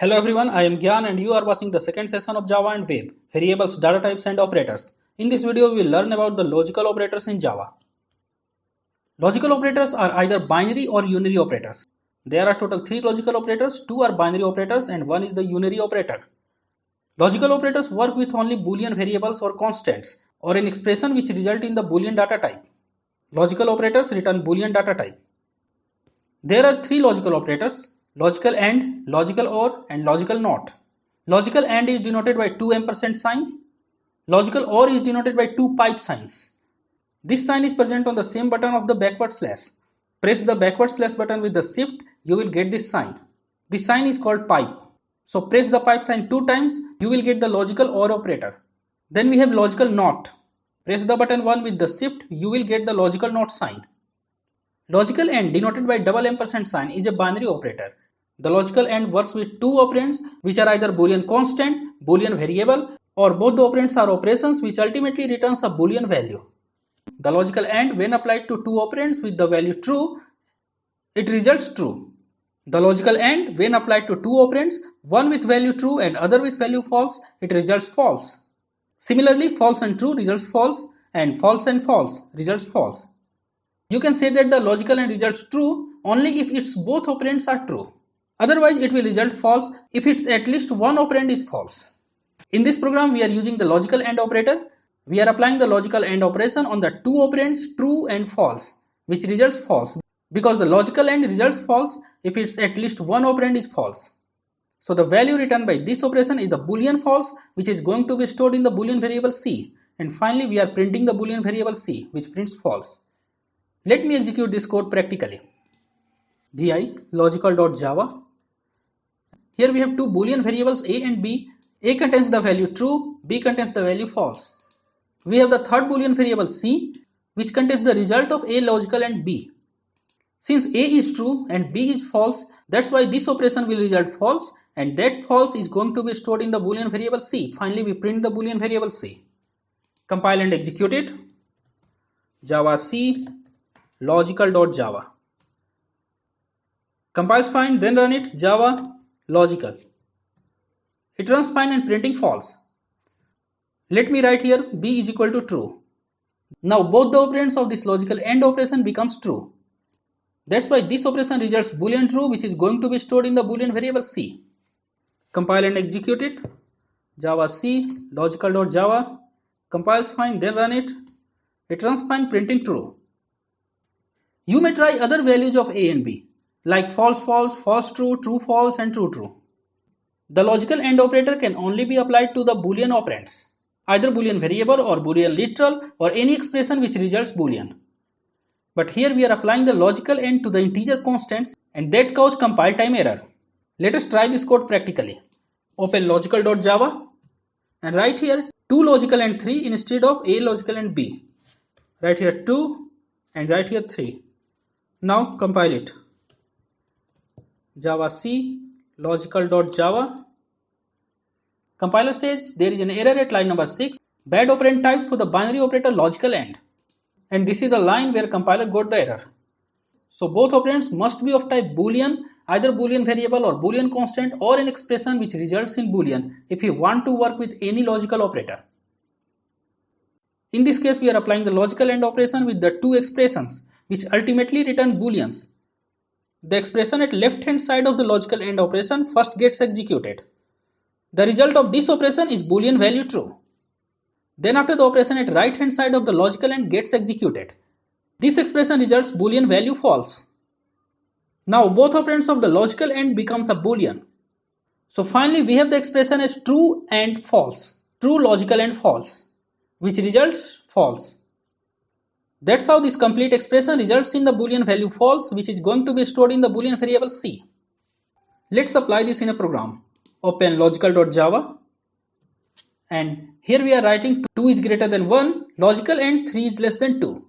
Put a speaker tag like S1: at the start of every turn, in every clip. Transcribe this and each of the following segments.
S1: Hello everyone, I am Gyan and you are watching the second session of Java and Web, Variables, Data Types and Operators. In this video, we will learn about the logical operators in Java. Logical operators are either binary or unary operators. There are total 3 logical operators, 2 are binary operators and 1 is the unary operator. Logical operators work with only Boolean variables or constants or an expression which result in the Boolean data type. Logical operators return Boolean data type. There are 3 logical operators: logical AND, logical OR and logical NOT. Logical AND is denoted by 2 ampersand signs. Logical OR is denoted by 2 pipe signs. This sign is present on the same button of the backward slash. Press the backward slash button with the shift, you will get this sign. This sign is called pipe. So press the pipe sign 2 times, you will get the logical OR operator. Then we have logical NOT. Press the button 1 with the shift, you will get the logical NOT sign. Logical AND denoted by double ampersand sign is a binary operator. The logical AND works with 2 operands which are either Boolean constant, Boolean variable, or both the operands are operations which ultimately returns a Boolean value. The logical AND, when applied to 2 operands with the value true, it results true. The logical AND, when applied to 2 operands, one with value true and other with value false, it results false. Similarly, false and true results false and false results false. You can say that the logical AND results true only if its both operands are true. Otherwise, it will result false if its at least one operand is false. In this program, we are using the logical AND operator. We are applying the logical AND operation on the 2 operands true and false, which results false because the logical AND results false if its at least one operand is false. So the value returned by this operation is the Boolean false, which is going to be stored in the Boolean variable C. And finally, we are printing the Boolean variable C, which prints false. Let me execute this code practically. Vi logical.java. Here we have 2 Boolean variables A and B. A contains the value true, B contains the value false. We have the third Boolean variable C, which contains the result of A logical and B. Since A is true and B is false, that's why this operation will result false, and that false is going to be stored in the Boolean variable C. Finally, we print the Boolean variable C. Compile and execute it. Java C logical.java. Compiles fine, then run it. Java logical. It runs fine and printing false. Let me write here B is equal to true. Now both the operands of this logical AND operation becomes true. That's why this operation results Boolean true, which is going to be stored in the Boolean variable C. Compile and execute it. Java C logical.java. Compiles fine, then run it. It runs fine, printing true. You may try other values of A and B, like false false, false true, true false and true true. The logical AND operator can only be applied to the Boolean operands, either Boolean variable or Boolean literal or any expression which results Boolean. But here we are applying the logical AND to the integer constants, and that causes compile time error. Let us try this code practically. Open logical.java and write here 2 logical and 3 instead of A logical and B. Write here 2 and write here 3. Now compile it. Java C logical.java. Compiler says there is an error at line number 6. Bad operand types for the binary operator logical AND. And this is the line where compiler got the error. So both operands must be of type Boolean, either Boolean variable or Boolean constant or an expression which results in Boolean if you want to work with any logical operator. In this case, we are applying the logical AND operation with the 2 expressions which ultimately return Booleans. The expression at left hand side of the logical AND operation first gets executed. The result of this operation is Boolean value true. Then after the operation at right hand side of the logical AND gets executed. This expression results Boolean value false. Now both operands of the logical AND becomes a Boolean. So finally we have the expression as true and false. True logical and false, which results false. That's how this complete expression results in the Boolean value false, which is going to be stored in the Boolean variable C. Let's apply this in a program. Open logical.java and here we are writing 2 is greater than 1, logical and 3 is less than 2.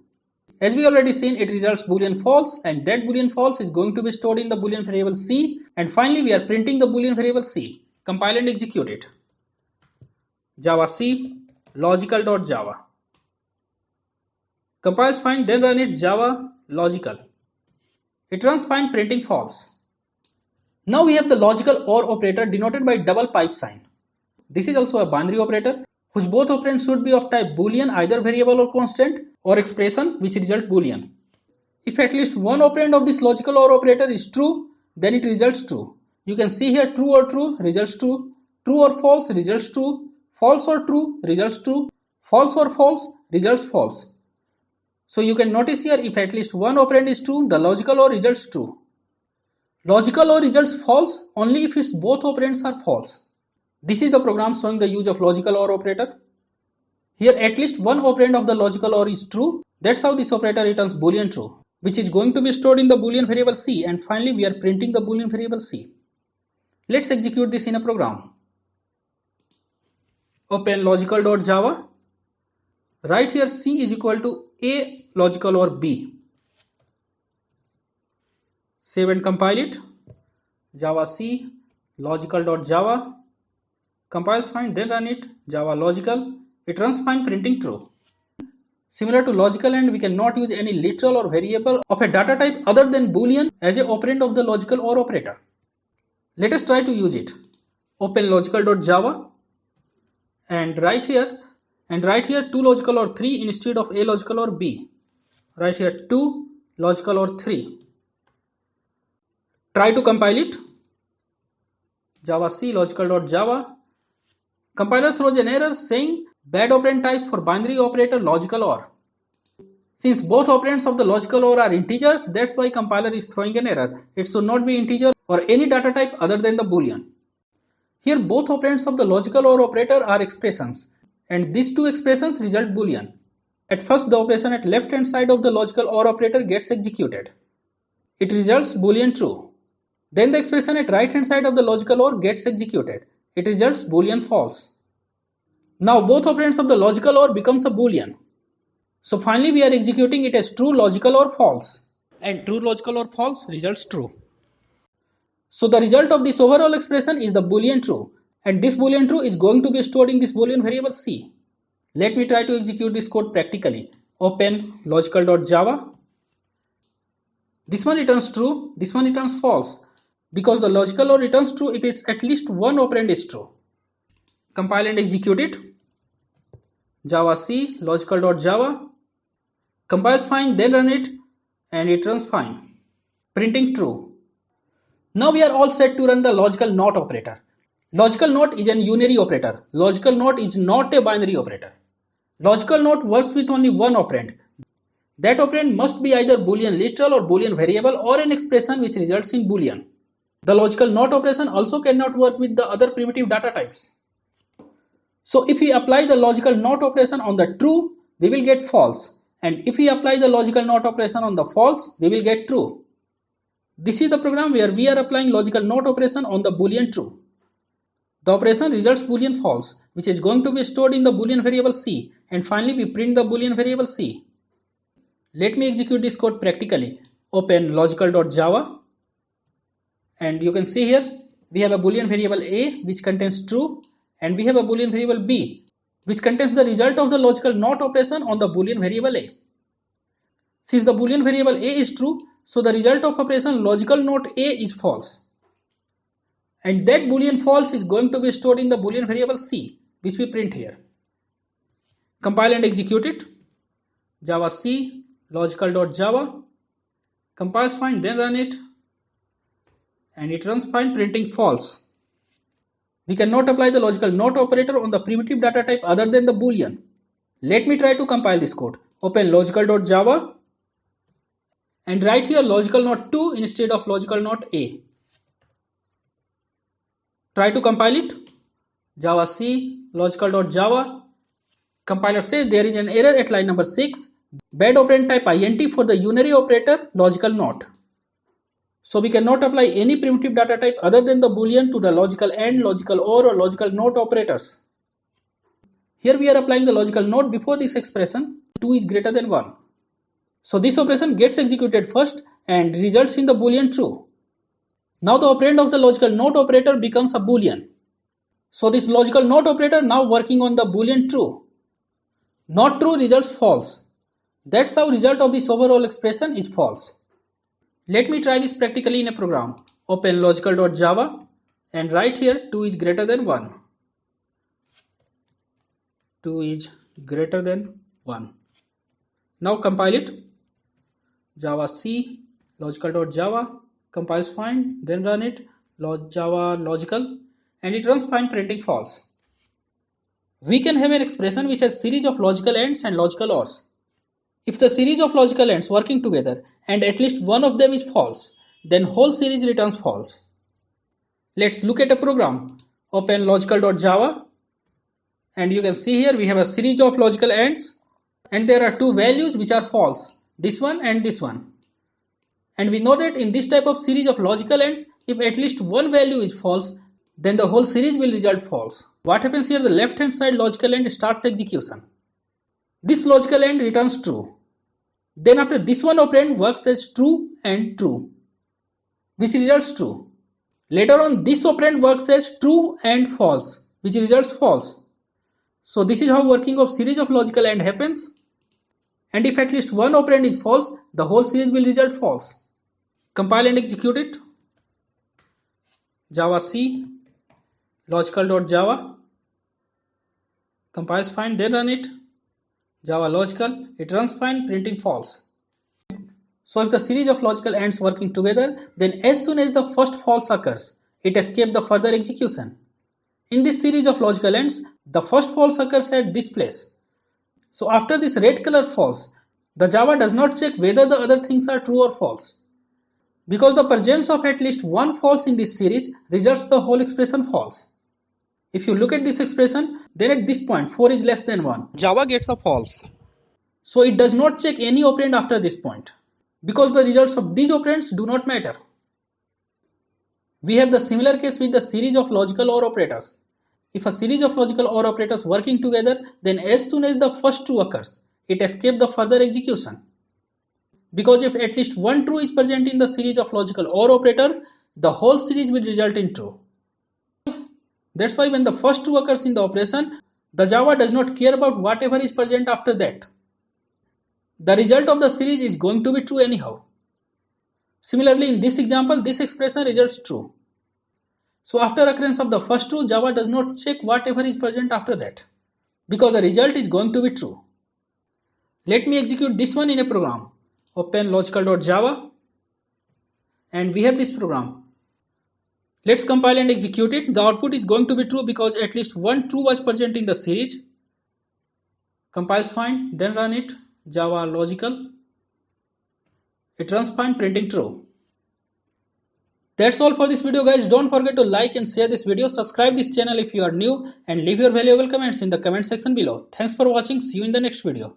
S1: As we already seen, it results Boolean false, and that Boolean false is going to be stored in the Boolean variable C, and finally we are printing the Boolean variable C. Compile and execute it. Java C logical.java. Compiles fine, then run it. Java logical. It runs fine, printing false. Now we have the logical OR operator denoted by double pipe sign. This is also a binary operator whose both operands should be of type boolean, either variable or constant, or expression which result boolean. If at least one operand of this logical OR operator is true, then it results true. You can see here true or true results true, true or false results true, false or true results true, false or false results false. So you can notice here if at least one operand is true, the logical OR results true. Logical OR results false only if its both operands are false. This is the program showing the use of logical OR operator. Here at least one operand of the logical OR is true. That's how this operator returns boolean true, which is going to be stored in the boolean variable C, and finally we are printing the boolean variable C. Let's execute this in a program. Open logical.java. Write here C is equal to A logical OR B. Save and compile it. Java C logical.java. Compiles fine, then run it. Java logical. It runs fine, printing true. Similar to logical AND, we cannot use any literal or variable of a data type other than boolean as a operand of the logical OR operator. Let us try to use it. Open logical.java and write here 2 logical OR 3 instead of A logical OR B. Write here 2 logical OR 3. Try to compile it. Java C logical.java. Compiler throws an error saying bad operand types for binary operator logical OR. Since both operands of the logical OR are integers, that's why compiler is throwing an error. It should not be integer or any data type other than the boolean. Here both operands of the logical OR operator are expressions, and these two expressions result boolean. At first the operation at left hand side of the logical OR operator gets executed. It results boolean true. Then the expression at right hand side of the logical OR gets executed. It results boolean false. Now both operands of the logical OR becomes a boolean. So finally we are executing it as true logical OR false, and true logical OR false results true. So the result of this overall expression is the boolean true, and this boolean true is going to be stored in this boolean variable C. Let me try to execute this code practically. Open logical.java. This one returns true, this one returns false, because the logical OR returns true if it's at least one operand is true. Compile and execute it. Java C logical.java. Compiles fine, then run it, and it runs fine, printing true. Now we are all set to run the logical NOT operator. Logical NOT is an unary operator. Logical NOT is not a binary operator. Logical NOT works with only one operand. That operand must be either boolean literal or boolean variable or an expression which results in boolean. The logical NOT operation also cannot work with the other primitive data types. So if we apply the logical NOT operation on the true, we will get false. And if we apply the logical NOT operation on the false, we will get true. This is the program where we are applying logical NOT operation on the boolean true. The operation results boolean false, which is going to be stored in the boolean variable C, and finally we print the boolean variable C. Let me execute this code practically. Open logical.java, and you can see here we have a boolean variable A which contains true, and we have a boolean variable B which contains the result of the logical NOT operation on the boolean variable A. Since the boolean variable A is true, so the result of operation logical NOT A is false. And that boolean false is going to be stored in the boolean variable C, which we print here. Compile and execute it. Java C logical.java. Compiles fine, then run it, and it runs fine, printing false. We cannot apply the logical NOT operator on the primitive data type other than the boolean. Let me try to compile this code. Open logical.java and write here logical NOT 2 instead of logical NOT A. Try to compile it. Java C logical.java. Compiler says there is an error at line number 6. Bad operand type int for the unary operator logical NOT. So we cannot apply any primitive data type other than the boolean to the logical AND, logical OR logical NOT operators. Here we are applying the logical NOT before this expression 2 is greater than 1. So this operation gets executed first and results in the boolean true. Now the operand of the logical NOT operator becomes a boolean. So this logical NOT operator now working on the boolean true. Not true results false. That's how result of this overall expression is false. Let me try this practically in a program. Open logical.java and write here 2 is greater than 1. 2 is greater than 1. Now compile it. Java C logical.java compiles fine, then run it. Java logical, and it runs fine printing false. We can have an expression which has series of logical ANDs and logical ORs. If the series of logical ANDs working together and at least one of them is false, then whole series returns false. Let's look at a program. Open logical.java, and you can see here we have a series of logical ANDs and there are two values which are false, this one and this one. And we know that in this type of series of logical ANDs, if at least one value is false, then the whole series will result false. What happens here? The left hand side logical AND starts execution. This logical AND returns true. Then after this one operand works as true and true, which results true. Later on this operand works as true and false, which results false. So this is how working of series of logical AND happens. And if at least one operand is false, the whole series will result false. Compile and execute it. Java C logical.java compiles fine, then run it. Java logical, it runs fine printing false. So if the series of logical ANDs working together, then as soon as the first false occurs, it escapes the further execution. In this series of logical ANDs, the first false occurs at this place. So after this red color false, the Java does not check whether the other things are true or false. Because the presence of at least one false in this series results the whole expression false. If you look at this expression, then at this point 4 is less than 1. Java gets a false. So it does not check any operand after this point, because the results of these operands do not matter. We have the similar case with the series of logical OR operators. If a series of logical OR operators working together, then as soon as the first true occurs, it escapes the further execution. Because if at least one true is present in the series of logical OR operator, the whole series will result in true. That's why when the first true occurs in the operation, the Java does not care about whatever is present after that. The result of the series is going to be true anyhow. Similarly, in this example, this expression results true. So after occurrence of the first true, Java does not check whatever is present after that, because the result is going to be true. Let me execute this one in a program. Open logical.java, and we have this program. Let's compile and execute it. The output is going to be true because at least one true was present in the series. Compiles fine, then run it. Java logical, it runs fine printing true. That's all for this video, guys. Don't forget to like and share this video, subscribe this channel if you are new, and leave your valuable comments in the comment section below. Thanks for watching. See you in the next video.